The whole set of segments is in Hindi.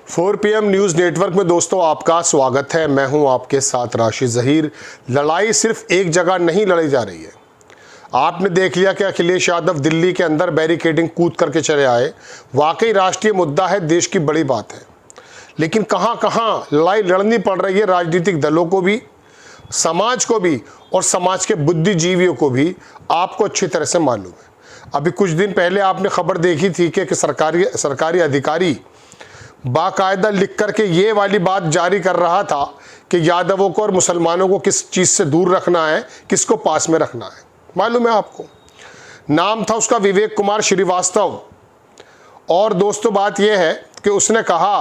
4 PM न्यूज़ नेटवर्क में दोस्तों आपका स्वागत है। मैं हूं आपके साथ राशिद ज़हीर। लड़ाई सिर्फ एक जगह नहीं लड़ी जा रही है। आपने देख लिया कि अखिलेश यादव दिल्ली के अंदर बैरिकेडिंग कूद करके चले आए। वाकई राष्ट्रीय मुद्दा है, देश की बड़ी बात है, लेकिन कहां कहां लड़ाई लड़नी पड़ रही है राजनीतिक दलों को भी, समाज को भी और समाज के बुद्धिजीवियों को भी आपको अच्छी तरह से मालूम है। अभी कुछ दिन पहले आपने खबर देखी थी कि सरकारी अधिकारी बाकायदा लिख करके ये वाली बात जारी कर रहा था कि यादवों को और मुसलमानों को किस चीज़ से दूर रखना है, किसको पास में रखना है। मालूम है आपको, नाम था उसका विवेक कुमार श्रीवास्तव। और दोस्तों बात यह है कि उसने कहा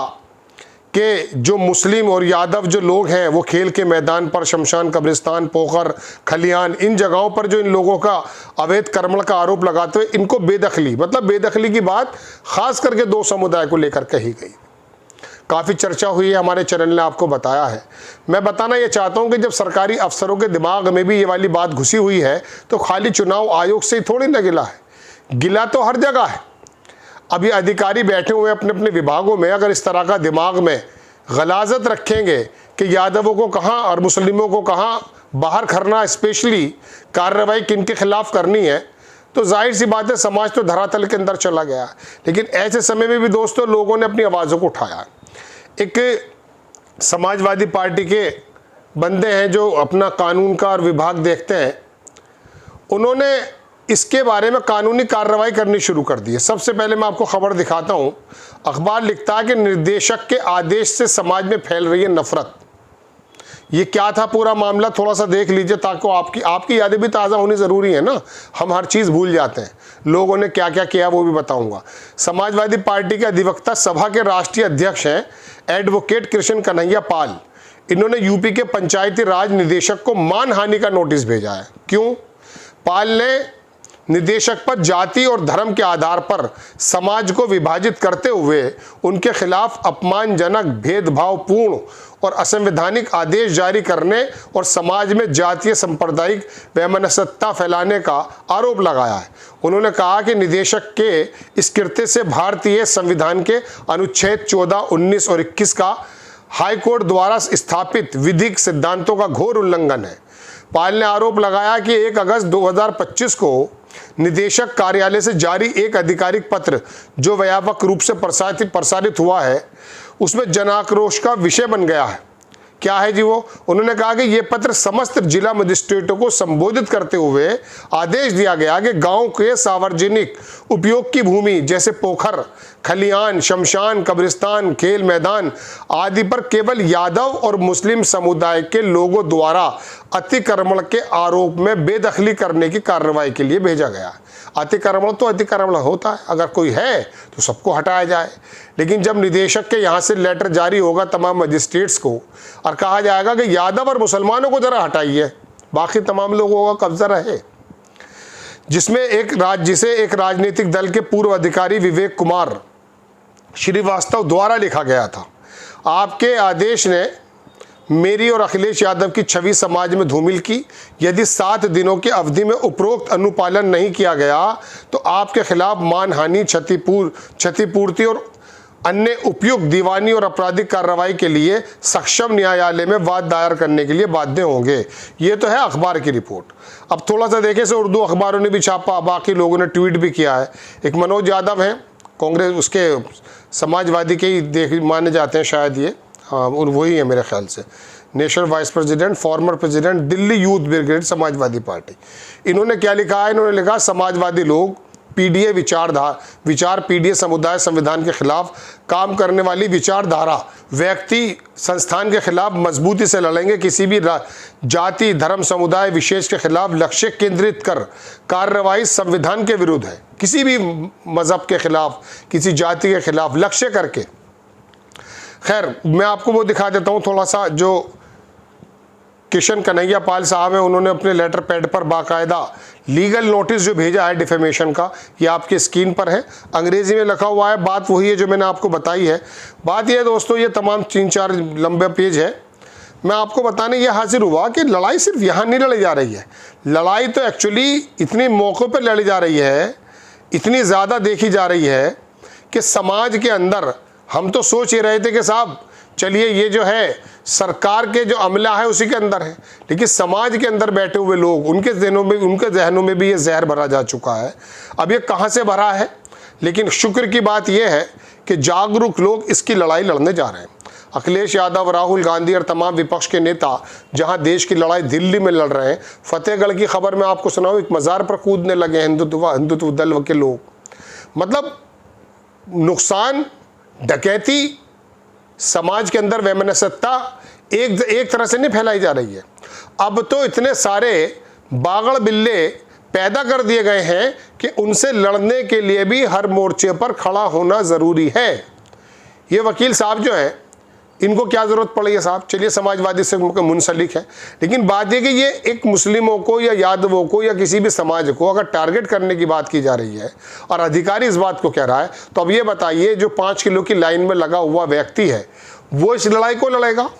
कि जो मुस्लिम और यादव जो लोग हैं वो खेल के मैदान पर, शमशान, कब्रिस्तान, पोखर, खलियान, इन जगहों पर जो इन लोगों का अवैध कर्म का आरोप लगाते हुए इनको बेदखली, मतलब बेदखली की बात खास करके दो समुदाय को लेकर कही गई। काफ़ी चर्चा हुई है, हमारे चैनल ने आपको बताया है। मैं बताना ये चाहता हूँ कि जब सरकारी अफसरों के दिमाग में भी ये वाली बात घुसी हुई है तो खाली चुनाव आयोग से ही थोड़ी ना गिला है, गिला तो हर जगह है। अभी अधिकारी बैठे हुए अपने अपने विभागों में, अगर इस तरह का दिमाग में गलाजत रखेंगे कि यादवों को कहाँ और मुस्लिमों को कहाँ बाहर करना, स्पेशली कार्रवाई किन के खिलाफ करनी है, तो जाहिर सी बात है समाज तो धरातल के अंदर चला गया। लेकिन ऐसे समय में भी दोस्तों लोगों ने अपनी आवाज़ों को उठाया। एक समाजवादी पार्टी के बंदे हैं जो अपना कानून का और विभाग देखते हैं, उन्होंने इसके बारे में कानूनी कार्रवाई करनी शुरू कर दी है। सबसे पहले मैं आपको खबर दिखाता हूं। अखबार लिखता है कि निर्देशक के आदेश से समाज में फैल रही है नफरत। ये क्या था पूरा मामला, थोड़ा सा देख लीजिए ताकि आपकी यादें भी ताज़ा होनी ज़रूरी है ना। हम हर चीज़ भूल जाते हैं, लोगों ने क्या क्या किया वो भी बताऊंगा। समाजवादी पार्टी के अधिवक्ता सभा के राष्ट्रीय अध्यक्ष हैं एडवोकेट कृष्ण कन्हैया पाल। इन्होंने यूपी के पंचायती राज निदेशक को मानहानि का नोटिस भेजा है। क्यों? पाल ने निदेशक पर जाति और धर्म के आधार पर समाज को विभाजित करते हुए उनके खिलाफ अपमानजनक, भेदभावपूर्ण और असंवैधानिक आदेश जारी करने और समाज में जातीय सांप्रदायिक वैमनस्यता फैलाने का आरोप लगाया है। उन्होंने कहा कि निदेशक के इस कृत्य से भारतीय संविधान के अनुच्छेद 14, 19 और 21 का हाईकोर्ट द्वारा स्थापित विधिक सिद्धांतों का घोर उल्लंघन है। पाल ने आरोप लगाया कि 1 अगस्त 2025 को निदेशक कार्यालय से जारी एक आधिकारिक पत्र जो व्यापक रूप से प्रसारित हुआ है, उसमें जनाक्रोश का विषय बन गया है। क्या है जी वो? उन्होंने कहा कि यह पत्र समस्त जिला मजिस्ट्रेटों को संबोधित करते हुए आदेश दिया गया कि गांव के सार्वजनिक उपयोग की भूमि जैसे पोखर, खलियान, शमशान, कब्रिस्तान, खेल मैदान आदि पर केवल यादव और मुस्लिम समुदाय के लोगों द्वारा अतिक्रमण के आरोप में बेदखली करने की कार्रवाई के लिए भेजा गया। अतिक्रमण तो अतिक्रमण होता है, अगर कोई है तो सबको हटाया जाए। लेकिन जब निदेशक के यहाँ से लेटर जारी होगा तमाम मजिस्ट्रेट्स को और कहा जाएगा कि यादव और मुसलमानों को जरा हटाइए, बाकी तमाम लोगों का कब्जा रहे, जिसे एक राजनीतिक दल के पूर्व अधिकारी विवेक कुमार श्रीवास्तव द्वारा लिखा गया था। आपके आदेश ने मेरी और अखिलेश यादव की छवि समाज में धूमिल की। यदि 7 दिनों की अवधि में उपरोक्त अनुपालन नहीं किया गया तो आपके खिलाफ मानहानि, क्षतिपूर्ति और अन्य उपयुक्त दीवानी और आपराधिक कार्रवाई के लिए सक्षम न्यायालय में वाद दायर करने के लिए बाध्य होंगे। ये तो है अखबार की रिपोर्ट। अब थोड़ा सा देखें से उर्दू अखबारों ने भी छापा, बाकी लोगों ने ट्वीट भी किया है। एक मनोज यादव हैं, कांग्रेस उसके समाजवादी के ही माने जाते हैं शायद ये, हाँ वही है मेरे ख्याल से, national vice president, former president, Delhi youth brigade, Samajwadi party. इन्होंने क्या लिखा है? इन्होंने लिखा समाजवादी लोग पीडीए विचार पीडीए समुदाय संविधान के खिलाफ काम करने वाली विचारधारा व्यक्ति संस्थान के खिलाफ मजबूती से लड़ेंगे। किसी भी जाति, धर्म, समुदाय विशेष के खिलाफ लक्ष्य केंद्रित कर कार्रवाई संविधान के विरुद्ध है। किसी भी मजहब के खिलाफ, किसी जाति के खिलाफ लक्ष्य करके। खैर मैं आपको वो दिखा देता हूँ थोड़ा सा, जो कृष्ण कन्हैया पाल साहब हैं, उन्होंने अपने लेटर पैड पर बाकायदा लीगल नोटिस जो भेजा है डिफेमेशन का, ये आपकी स्क्रीन पर है, अंग्रेजी में लिखा हुआ है। बात वही है जो मैंने आपको बताई है। बात ये है दोस्तों, ये तमाम 3-4 लंबे पेज है। मैं आपको बताने ये हाजिर हुआ कि लड़ाई सिर्फ यहाँ नहीं लड़ी जा रही है, लड़ाई तो एक्चुअली इतने मौक़ों पर लड़ी जा रही है, इतनी ज़्यादा देखी जा रही है कि समाज के अंदर हम तो सोच ही रहे थे कि साहब चलिए ये जो है सरकार के जो अमला है उसी के अंदर है, लेकिन समाज के अंदर बैठे हुए लोग, उनके जहनों में भी ये जहर भरा जा चुका है। अब ये कहाँ से भरा है, लेकिन शुक्र की बात यह है कि जागरूक लोग इसकी लड़ाई लड़ने जा रहे हैं। अखिलेश यादव, राहुल गांधी और तमाम विपक्ष के नेता जहां देश की लड़ाई दिल्ली में लड़ रहे हैं, फतेहगढ़ की खबर में आपको सुनाऊं, एक मज़ार पर कूदने लगे हिंदुत्व दल के लोग। मतलब नुकसान, डकैती, समाज के अंदर वैमनस्यता एक तरह से नहीं फैलाई जा रही है। अब तो इतने सारे बागड़ बिल्ले पैदा कर दिए गए हैं कि उनसे लड़ने के लिए भी हर मोर्चे पर खड़ा होना ज़रूरी है। ये वकील साहब जो हैं, इनको क्या ज़रूरत पड़ी है साहब, चलिए समाजवादी से मुंसलिक है, लेकिन बात यह कि ये एक मुस्लिमों को या यादवों को या किसी भी समाज को अगर टारगेट करने की बात की जा रही है और अधिकारी इस बात को कह रहा है, तो अब ये बताइए जो 5 किलो की लाइन में लगा हुआ व्यक्ति है वो इस लड़ाई को लड़ेगा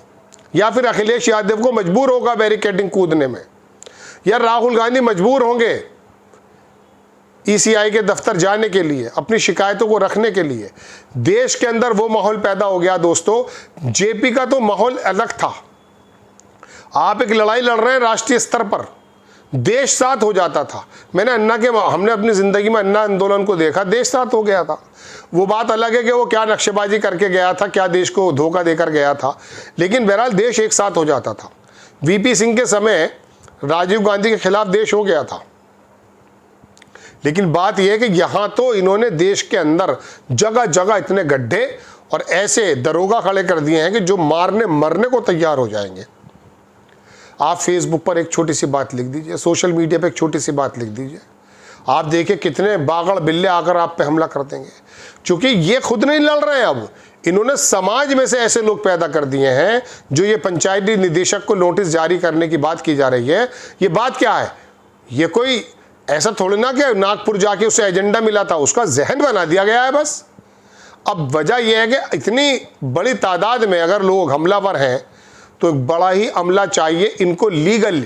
या फिर अखिलेश यादव को मजबूर होगा बैरिकेडिंग कूदने में, या राहुल गांधी मजबूर होंगे ईसीआई के दफ्तर जाने के लिए, अपनी शिकायतों को रखने के लिए। देश के अंदर वो माहौल पैदा हो गया दोस्तों। जेपी का तो माहौल अलग था। आप एक लड़ाई लड़ रहे हैं राष्ट्रीय स्तर पर, देश साथ हो जाता था। हमने अपनी जिंदगी में अन्ना आंदोलन को देखा, देश साथ हो गया था। वो बात अलग है कि वो क्या नक्शेबाजी करके गया था, क्या देश को धोखा देकर गया था, लेकिन बहरहाल देश एक साथ हो जाता था। वीपी सिंह के समय राजीव गांधी के खिलाफ देश हो गया था, लेकिन बात यह है कि यहाँ तो इन्होंने देश के अंदर जगह जगह इतने गड्ढे और ऐसे दरोगा खड़े कर दिए हैं कि जो मारने मरने को तैयार हो जाएंगे। आप फेसबुक पर एक छोटी सी बात लिख दीजिए, सोशल मीडिया पर एक छोटी सी बात लिख दीजिए, आप देखिए कितने बागड़ बिल्ले आकर आप पे हमला कर देंगे। क्योंकि ये खुद नहीं लड़ रहे हैं, अब इन्होंने समाज में से ऐसे लोग पैदा कर दिए हैं जो ये पंचायती निदेशक को नोटिस जारी करने की बात की जा रही है। ये बात क्या है, ये कोई ऐसा थोड़ी ना कि नागपुर जाके उसे एजेंडा मिला था, उसका जहन बना दिया गया है बस। अब वजह यह है कि इतनी बड़ी तादाद में अगर लोग हमलावर हैं तो एक बड़ा ही अमला चाहिए इनको लीगल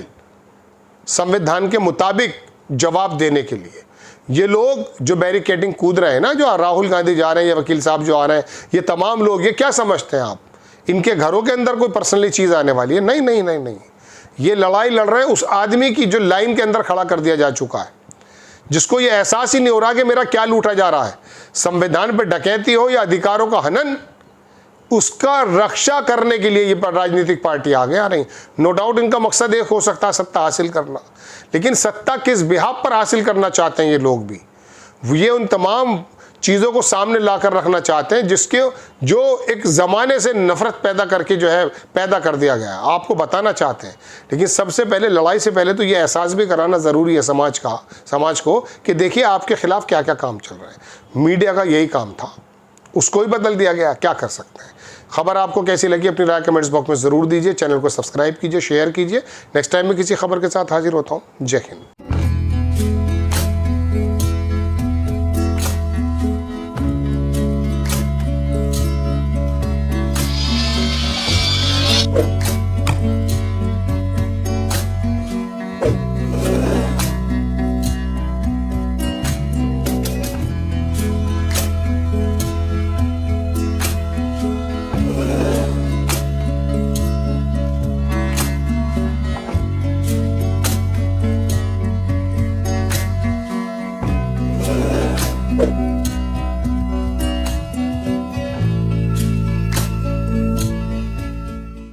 संविधान के मुताबिक जवाब देने के लिए। ये लोग जो बैरिकेडिंग कूद रहे हैं ना, जो राहुल गांधी जा रहे हैं या वकील साहब जो आ रहे हैं, ये तमाम लोग, ये क्या समझते हैं आप, इनके घरों के अंदर कोई पर्सनली चीज़ आने वाली है? नहीं नहीं नहीं नहीं, ये लड़ाई लड़ रहे हैं उस आदमी की जो लाइन के अंदर खड़ा कर दिया जा चुका है, जिसको ये एहसास ही नहीं हो रहा कि मेरा क्या लूटा जा रहा है। संविधान पर डकैती हो या अधिकारों का हनन, उसका रक्षा करने के लिए ये राजनीतिक पार्टी आगे आ रही। नो डाउट इनका मकसद एक हो सकता है सत्ता हासिल करना, लेकिन सत्ता किस बिहाफ पर हासिल करना चाहते हैं ये लोग भी, ये उन तमाम चीज़ों को सामने लाकर रखना चाहते हैं जो एक ज़माने से नफरत पैदा करके जो है पैदा कर दिया गया है, आपको बताना चाहते हैं। लेकिन सबसे पहले, लड़ाई से पहले तो ये एहसास भी कराना ज़रूरी है समाज को कि देखिए आपके खिलाफ क्या क्या काम चल रहा है। मीडिया का यही काम था, उसको ही बदल दिया गया, क्या कर सकते हैं। खबर आपको कैसी लगी अपनी राय कमेंट्स बॉक्स में ज़रूर दीजिए। चैनल को सब्सक्राइब कीजिए, शेयर कीजिए। नेक्स्ट टाइम में किसी खबर के साथ हाजिर होता हूँ। जय हिंद।